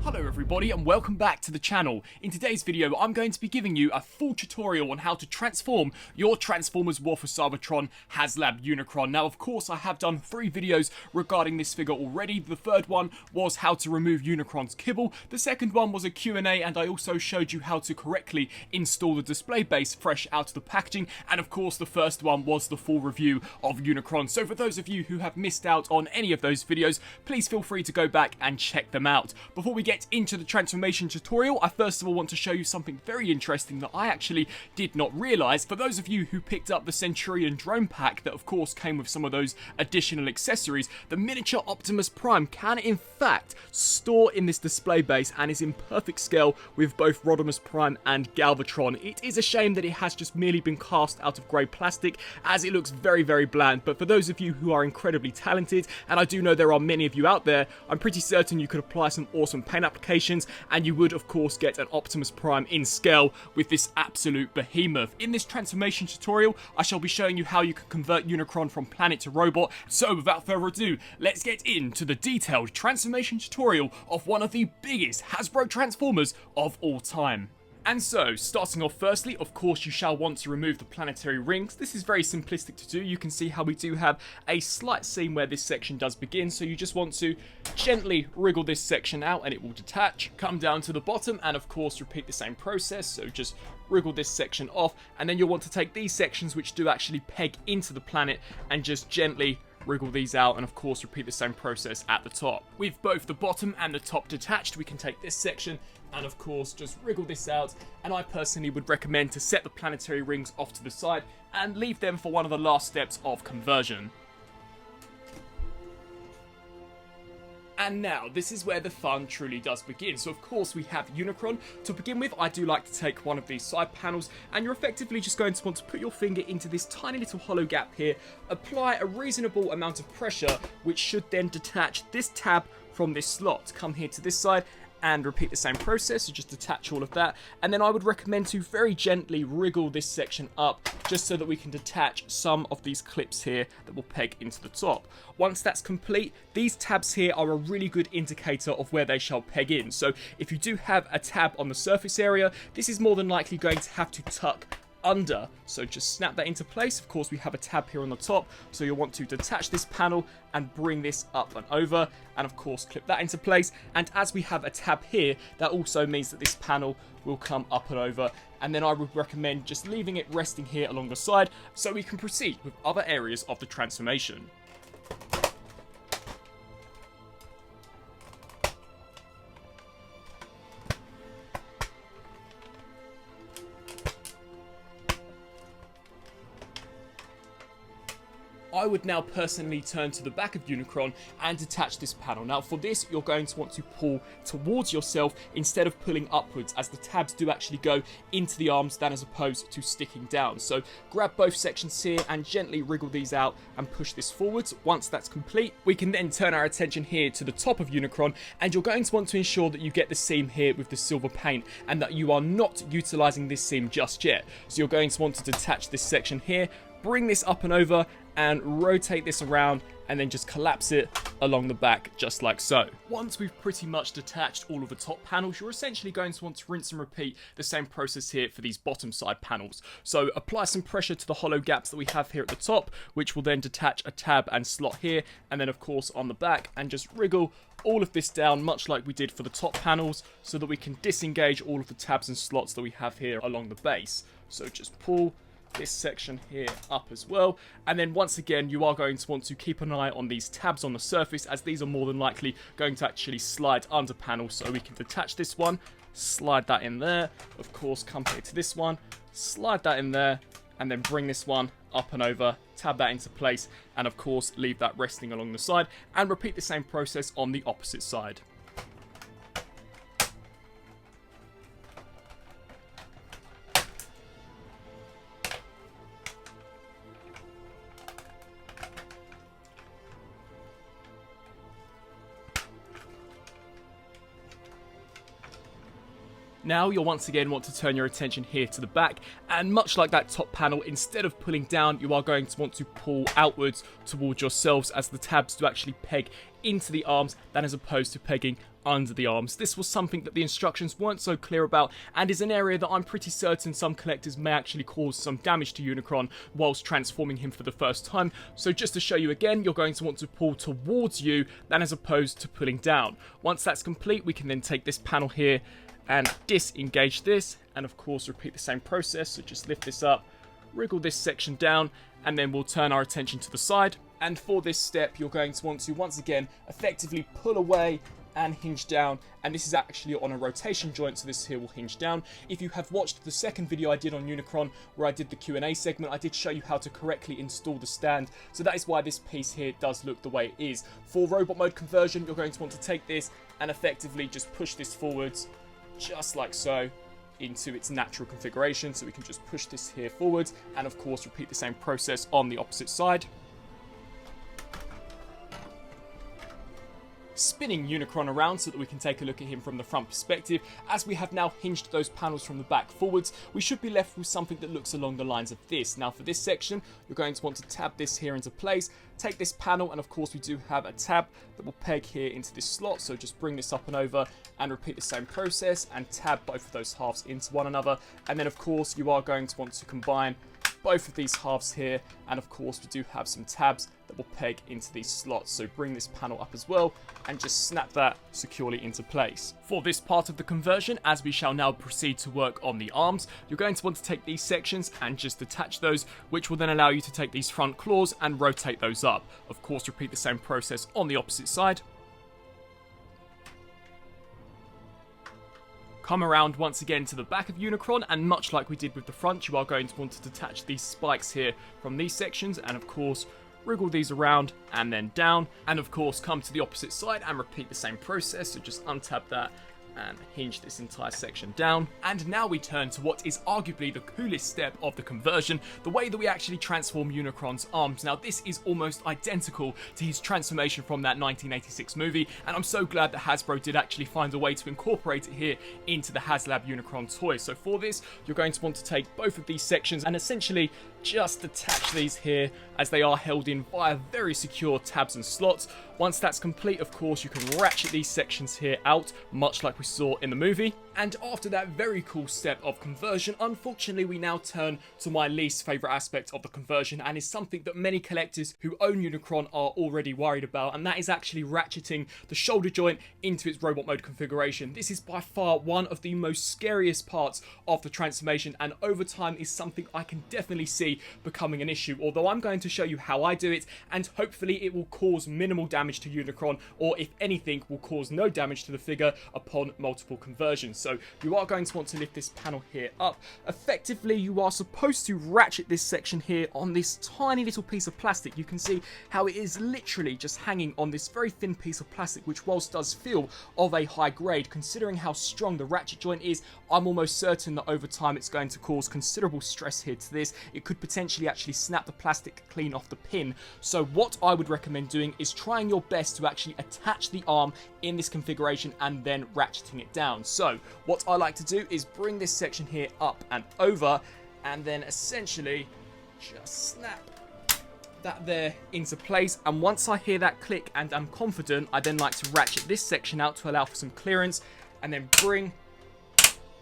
Hello everybody and welcome back to the channel. In today's video I'm going to be giving you a full tutorial on how to transform your Transformers War for Cybertron Haslab Unicron. Now of course I have done 3 videos regarding this figure already. The third one was how to remove Unicron's kibble, the second one was a Q&A, and I also showed you how to correctly install the display base fresh out of the packaging, and of course the first one was the full review of Unicron. So for those of you who have missed out on any of those videos, please feel free to go back and check them out. Before we get into the transformation tutorial, I first of all want to show you something very interesting that I actually did not realise. For those of you who picked up the Centurion drone pack that of course came with some of those additional accessories, the miniature Optimus Prime can in fact store in this display base and is in perfect scale with both Rodimus Prime and Galvatron. It is a shame that it has just merely been cast out of grey plastic, as it looks very bland, but for those of you who are incredibly talented, and I do know there are many of you out there, I'm pretty certain you could apply some awesome paint applications and you would of course get an Optimus Prime in scale with this absolute behemoth. In this transformation tutorial I shall be showing you how you can convert Unicron from planet to robot, so without further ado let's get into the detailed transformation tutorial of one of the biggest Hasbro Transformers of all time. And so, starting off firstly, of course you shall want to remove the planetary rings. This is very simplistic to do. You can see how we do have a slight seam where this section does begin, so you just want to gently wriggle this section out and it will detach. Come down to the bottom and of course repeat the same process, so just wriggle this section off, and then you'll want to take these sections which do actually peg into the planet and just gently wriggle these out, and of course repeat the same process at the top. With both the bottom and the top detached, we can take this section and of course just wriggle this out, and I personally would recommend to set the planetary rings off to the side and leave them for one of the last steps of conversion. And now, this is where the fun truly does begin. So of course we have Unicron. To begin with, I do like to take one of these side panels, and you're effectively just going to want to put your finger into this tiny little hollow gap here, apply a reasonable amount of pressure, which should then detach this tab from this slot. Come here to this side and repeat the same process, so just detach all of that, and then I would recommend to very gently wriggle this section up just so that we can detach some of these clips here that will peg into the top. Once that's complete, these tabs here are a really good indicator of where they shall peg in. So if you do have a tab on the surface area, this is more than likely going to have to tuck under, so just snap that into place. Of course we have a tab here on the top, so you'll want to detach this panel and bring this up and over, and of course clip that into place. And as we have a tab here, that also means that this panel will come up and over, and then I would recommend just leaving it resting here along the side so we can proceed with other areas of the transformation. I would now personally turn to the back of Unicron and detach this panel. Now for this, you're going to want to pull towards yourself instead of pulling upwards, as the tabs do actually go into the arms than as opposed to sticking down. So grab both sections here and gently wriggle these out and push this forwards. Once that's complete, we can then turn our attention here to the top of Unicron, and you're going to want to ensure that you get the seam here with the silver paint and that you are not utilizing this seam just yet. So you're going to want to detach this section here, bring this up and over, and rotate this around, and then just collapse it along the back just like so. Once we've pretty much detached all of the top panels, you're essentially going to want to rinse and repeat the same process here for these bottom side panels. So apply some pressure to the hollow gaps that we have here at the top, which will then detach a tab and slot here, and then of course on the back, and just wriggle all of this down much like we did for the top panels so that we can disengage all of the tabs and slots that we have here along the base. So just pull this section here up as well, and then once again you are going to want to keep an eye on these tabs on the surface, as these are more than likely going to actually slide under panels. So we can detach this one, slide that in there, of course come here to this one, slide that in there, and then bring this one up and over, tab that into place, and of course leave that resting along the side, and repeat the same process on the opposite side. Now you'll once again want to turn your attention here to the back, and much like that top panel, instead of pulling down, you are going to want to pull outwards towards yourselves as the tabs do actually peg into the arms than as opposed to pegging under the arms. This was something that the instructions weren't so clear about, and is an area that I'm pretty certain some collectors may actually cause some damage to Unicron whilst transforming him for the first time. So just to show you again, you're going to want to pull towards you than as opposed to pulling down. Once that's complete, we can then take this panel here and disengage this, and of course repeat the same process. So just lift this up, wriggle this section down, and then we'll turn our attention to the side. And for this step, you're going to want to once again effectively pull away and hinge down, and this is actually on a rotation joint, so this here will hinge down. If you have watched the second video I did on Unicron where I did the Q&A segment, I did show you how to correctly install the stand, so that is why this piece here does look the way it is. For robot mode conversion, you're going to want to take this and effectively just push this forwards just like so into its natural configuration. So we can just push this here forwards, and of course repeat the same process on the opposite side. Spinning Unicron around so that we can take a look at him from the front perspective. As we have now hinged those panels from the back forwards, we should be left with something that looks along the lines of this. Now for this section, you're going to want to tab this here into place, take this panel, and of course we do have a tab that will peg here into this slot, so just bring this up and over and repeat the same process and tab both of those halves into one another. And then of course you are going to want to combine both of these halves here, and of course we do have some tabs that will peg into these slots, so bring this panel up as well and just snap that securely into place. For this part of the conversion, as we shall now proceed to work on the arms, you're going to want to take these sections and just attach those, which will then allow you to take these front claws and rotate those up. Of course repeat the same process on the opposite side. Come around once again to the back of Unicron, and much like we did with the front, you are going to want to detach these spikes here from these sections, and of course wriggle these around and then down, and of course come to the opposite side and repeat the same process. So just untab that and hinge this entire section down. And now we turn to what is arguably the coolest step of the conversion, the way that we actually transform Unicron's arms. Now this is almost identical to his transformation from that 1986 movie, and I'm so glad that Hasbro did actually find a way to incorporate it here into the Haslab Unicron toy. So for this, you're going to want to take both of these sections and essentially just attach these here, as they are held in via very secure tabs and slots. Once that's complete, of course, you can ratchet these sections here out, much like we saw in the movie. And after that very cool step of conversion, unfortunately we now turn to my least favourite aspect of the conversion, and is something that many collectors who own Unicron are already worried about, and that is actually ratcheting the shoulder joint into its robot mode configuration. This is by far one of the most scariest parts of the transformation, and over time is something I can definitely see becoming an issue, although I'm going to show you how I do it, and hopefully it will cause minimal damage to Unicron, or if anything will cause no damage to the figure upon multiple conversions. So you are going to want to lift this panel here up. Effectively, you are supposed to ratchet this section here on this tiny little piece of plastic. You can see how it is literally just hanging on this very thin piece of plastic, which whilst does feel of a high grade, considering how strong the ratchet joint is, I'm almost certain that over time it's going to cause considerable stress here to this. It could potentially actually snap the plastic clean off the pin. So what I would recommend doing is trying your best to actually attach the arm in this configuration and then ratcheting it down. So what I like to do is bring this section here up and over, and then essentially just snap that there into place. And once I hear that click and I'm confident, I then like to ratchet this section out to allow for some clearance, and then bring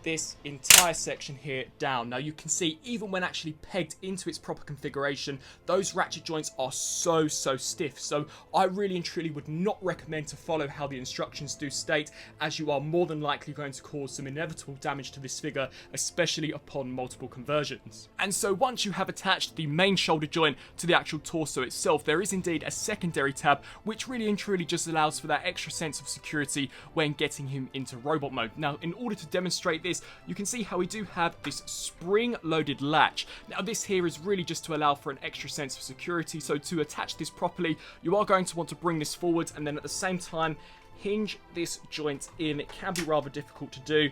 this entire section here down. Now you can see, even when actually pegged into its proper configuration, those ratchet joints are so stiff. So I really and truly would not recommend to follow how the instructions do state, as you are more than likely going to cause some inevitable damage to this figure, especially upon multiple conversions. And so once you have attached the main shoulder joint to the actual torso itself, there is indeed a secondary tab which really and truly just allows for that extra sense of security when getting him into robot mode. Now in order to demonstrate this, you can see how we do have this spring-loaded latch. Now this here is really just to allow for an extra sense of security, so to attach this properly, you are going to want to bring this forward and then at the same time hinge this joint in. It can be rather difficult to do,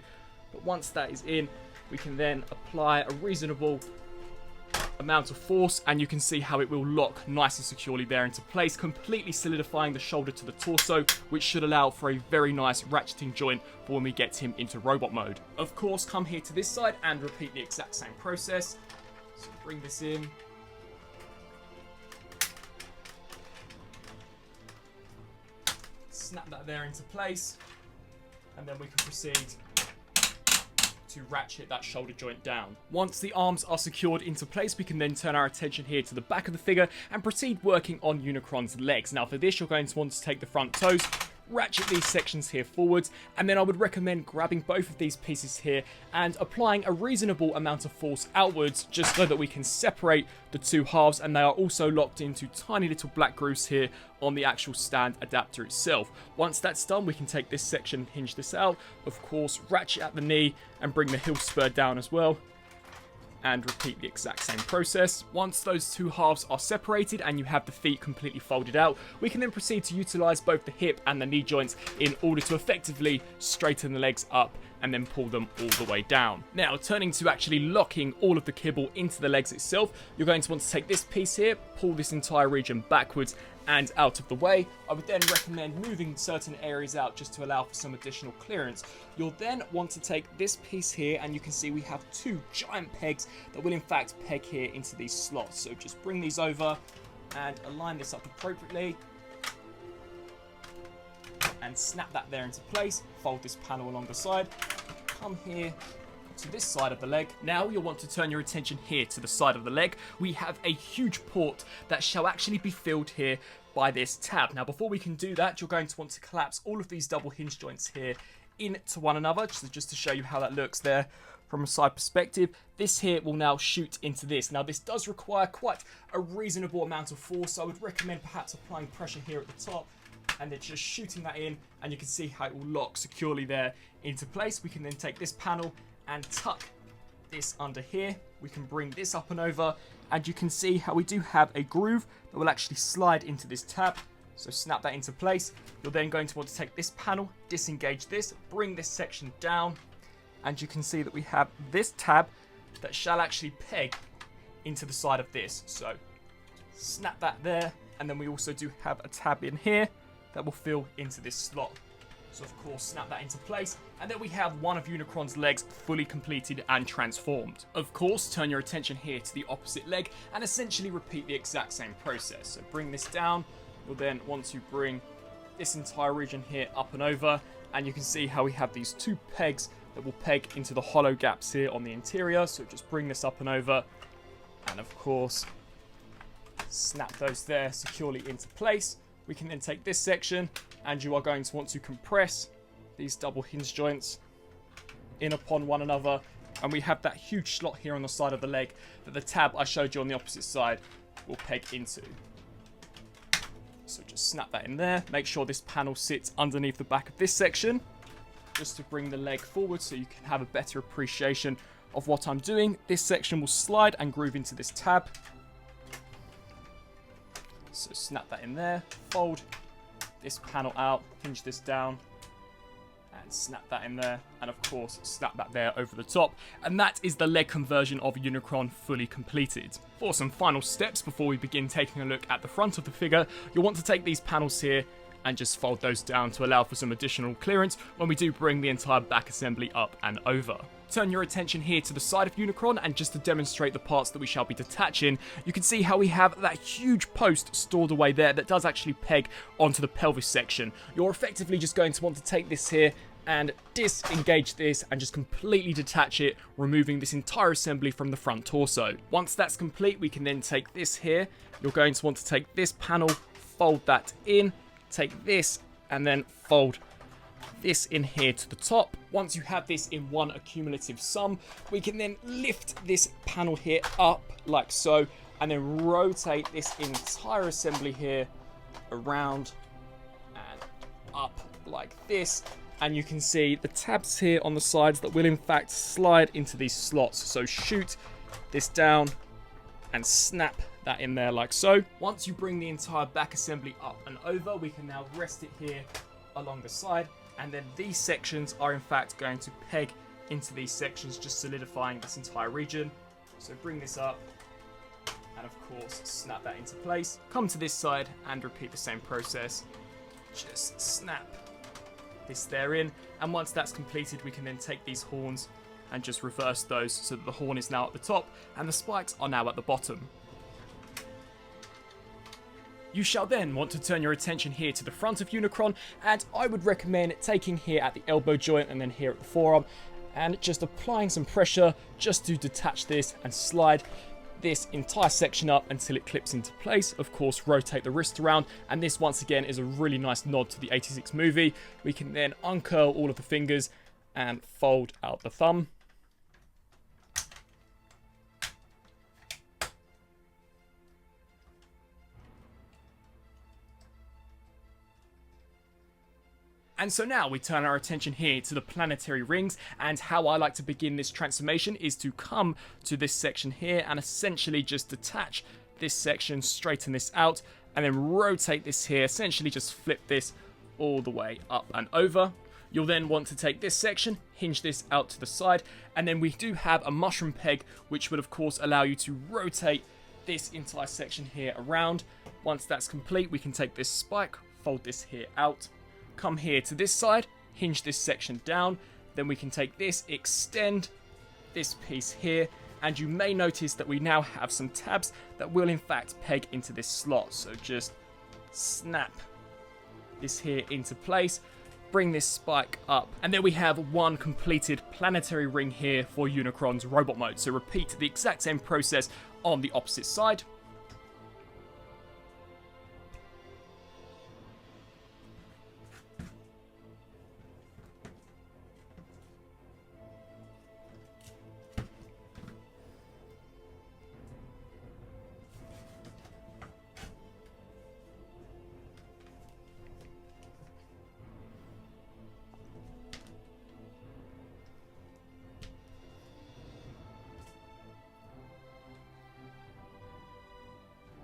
but once that is in, we can then apply a reasonable amount of force, and you can see how it will lock nice and securely there into place, completely solidifying the shoulder to the torso, which should allow for a very nice ratcheting joint for when we get him into robot mode. Of course, come here to this side and repeat the exact same process. So bring this in. Snap that there into place, and then we can proceed to ratchet that shoulder joint down. Once the arms are secured into place, we can then turn our attention here to the back of the figure and proceed working on Unicron's legs. Now for this, you're going to want to take the front toes, ratchet these sections here forwards, and then I would recommend grabbing both of these pieces here and applying a reasonable amount of force outwards, just so that we can separate the two halves, and they are also locked into tiny little black grooves here on the actual stand adapter itself. Once that's done, we can take this section, hinge this out, of course ratchet at the knee and bring the heel spur down as well, and repeat the exact same process. Once those two halves are separated and you have the feet completely folded out, we can then proceed to utilize both the hip and the knee joints in order to effectively straighten the legs up and then pull them all the way down. Now, turning to actually locking all of the kibble into the legs itself, you're going to want to take this piece here, pull this entire region backwards and out of the way. I would then recommend moving certain areas out just to allow for some additional clearance. You'll then want to take this piece here, and you can see we have two giant pegs that will in fact peg here into these slots. So just bring these over and align this up appropriately and snap that there into place. Fold this panel along the side, come here to this side of the leg. Now you'll want to turn your attention here to the side of the leg. We have a huge port that shall actually be filled here by this tab. Now before we can do that, you're going to want to collapse all of these double hinge joints here into one another, just to show you how that looks there from a side perspective. This here will now shoot into this. Now this does require quite a reasonable amount of force, so I would recommend perhaps applying pressure here at the top and then just shooting that in, and you can see how it will lock securely there into place. We can then take this panel and tuck this under here. We can bring this up and over, and you can see how we do have a groove that will actually slide into this tab. So snap that into place. You're then going to want to take this panel, disengage this, bring this section down, and you can see that we have this tab that shall actually peg into the side of this. So snap that there, and then we also do have a tab in here that will fill into this slot. So of course snap that into place, and then we have one of Unicron's legs fully completed and transformed. Of course, turn your attention here to the opposite leg and essentially repeat the exact same process. So bring this down. You'll then want to bring this entire region here up and over, and you can see how we have these two pegs that will peg into the hollow gaps here on the interior. So just bring this up and over, and of course snap those there securely into place. We can then take this section, and you are going to want to compress these double hinge joints in upon one another, and we have that huge slot here on the side of the leg that the tab I showed you on the opposite side will peg into. So just snap that in there. Make sure this panel sits underneath the back of this section, just to bring the leg forward so you can have a better appreciation of what I'm doing. This section will slide and groove into this tab. So snap that in there, fold this panel out, hinge this down, and snap that in there, and of course snap that there over the top. And that is the leg conversion of Unicron fully completed. For some final steps before we begin taking a look at the front of the figure, you'll want to take these panels here and just fold those down to allow for some additional clearance when we do bring the entire back assembly up and over. Turn your attention here to the side of Unicron, and just to demonstrate the parts that we shall be detaching, you can see how we have that huge post stored away there that does actually peg onto the pelvis section. You're effectively just going to want to take this here and disengage this and just completely detach it, removing this entire assembly from the front torso. Once that's complete, we can then take this here. You're going to want to take this panel, fold that in, take this, and then fold this in here to the top. Once you have this in one accumulative sum, we can then lift this panel here up like so, and then rotate this entire assembly here around and up like this. And you can see the tabs here on the sides that will in fact slide into these slots. So shoot this down and snap that in there like so. Once you bring the entire back assembly up and over, we can now rest it here along the side, and then these sections are in fact going to peg into these sections, just solidifying this entire region. So bring this up and of course snap that into place. Come to this side and repeat the same process. Just snap this there in, and once that's completed we can then take these horns and just reverse those so that the horn is now at the top and the spikes are now at the bottom. You shall then want to turn your attention here to the front of Unicron, and I would recommend taking here at the elbow joint and then here at the forearm and just applying some pressure just to detach this and slide this entire section up until it clips into place. Of course, rotate the wrist around, and this once again is a really nice nod to the 86 movie. We can then uncurl all of the fingers and fold out the thumb. And so now we turn our attention here to the planetary rings, and how I like to begin this transformation is to come to this section here and essentially just detach this section, straighten this out, and then rotate this here, essentially just flip this all the way up and over. You'll then want to take this section, hinge this out to the side, and then we do have a mushroom peg, which would of course allow you to rotate this entire section here around. Once that's complete, we can take this spike, fold this here out, come here to this side, hinge this section down, then we can take this, extend this piece here, and you may notice that we now have some tabs that will in fact peg into this slot. So just snap this here into place, bring this spike up, and there we have one completed planetary ring here for Unicron's robot mode. So repeat the exact same process on the opposite side.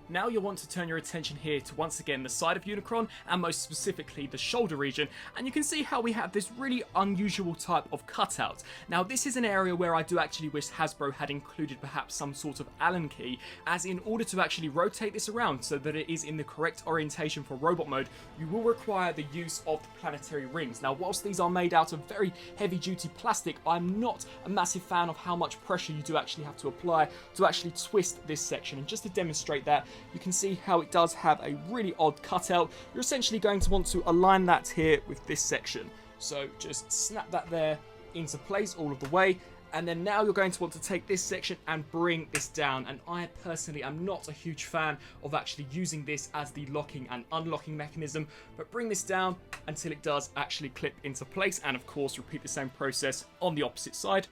Now you'll want to turn your attention here to once again the side of Unicron, and most specifically the shoulder region, and you can see how we have this really unusual type of cutout. Now this is an area where I do actually wish Hasbro had included perhaps some sort of Allen key, as in order to actually rotate this around so that it is in the correct orientation for robot mode, you will require the use of the planetary rings. Now whilst these are made out of very heavy duty plastic, I'm not a massive fan of how much pressure you do actually have to apply to actually twist this section, and just to demonstrate that, you can see how it does have a really odd cutout. You're essentially going to want to align that here with this section. So just snap that there into place all of the way, and then now you're going to want to take this section and bring this down. And I personally am not a huge fan of actually using this as the locking and unlocking mechanism, but bring this down until it does actually clip into place, and of course repeat the same process on the opposite side.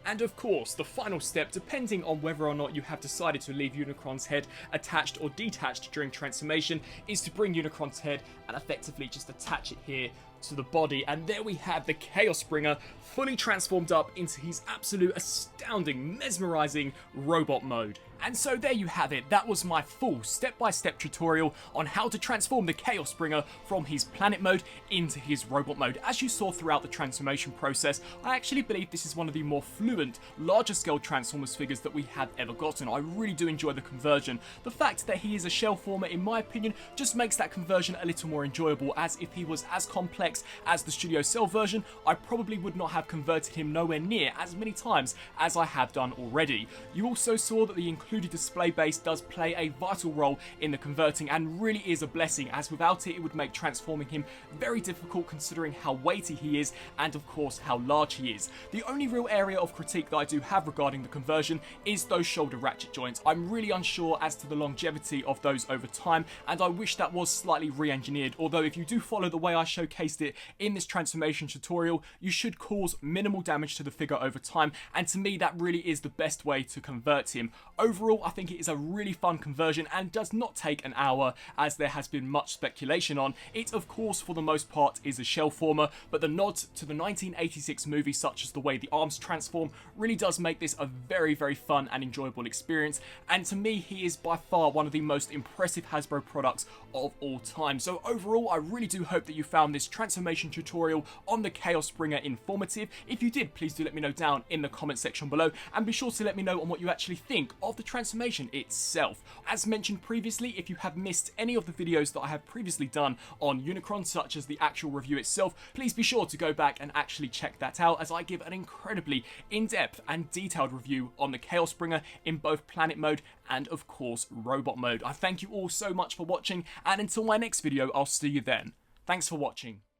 And of course, the final step, depending on whether or not you have decided to leave Unicron's head attached or detached during transformation, is to bring Unicron's head and effectively just attach it here to the body. And there we have the Chaos Bringer fully transformed up into his absolute astounding, mesmerizing robot mode. And so there you have it. That was my full step-by-step tutorial on how to transform the Chaos Bringer from his planet mode into his robot mode. As you saw throughout the transformation process, I actually believe this is one of the more fluent, larger scale Transformers figures that we have ever gotten. I really do enjoy the conversion. The fact that he is a shell former, in my opinion, just makes that conversion a little more enjoyable, as if he was as complex as the Studio Cell version, I probably would not have converted him nowhere near as many times as I have done already. You also saw that the included display base does play a vital role in the converting, and really is a blessing, as without it, it would make transforming him very difficult considering how weighty he is and of course how large he is. The only real area of critique that I do have regarding the conversion is those shoulder ratchet joints. I'm really unsure as to the longevity of those over time, and I wish that was slightly re-engineered, although if you do follow the way I showcased it in this transformation tutorial, you should cause minimal damage to the figure over time, and to me that really is the best way to convert him. Overall, overall, I think it is a really fun conversion and does not take an hour, as there has been much speculation on. It, of course, for the most part, is a shell former, but the nod to the 1986 movie, such as the way the arms transform, really does make this a very, very fun and enjoyable experience. And to me, he is by far one of the most impressive Hasbro products of all time. So overall, I really do hope that you found this transformation tutorial on the Chaos Springer informative. If you did, please do let me know down in the comment section below, and be sure to let me know on what you actually think of the transformation itself. As mentioned previously, if you have missed any of the videos that I have previously done on Unicron, such as the actual review itself, please be sure to go back and actually check that out, as I give an incredibly in-depth and detailed review on the Chaos Springer in both planet mode and, of course, robot mode. I thank you all so much for watching, and until my next video, I'll see you then. Thanks for watching.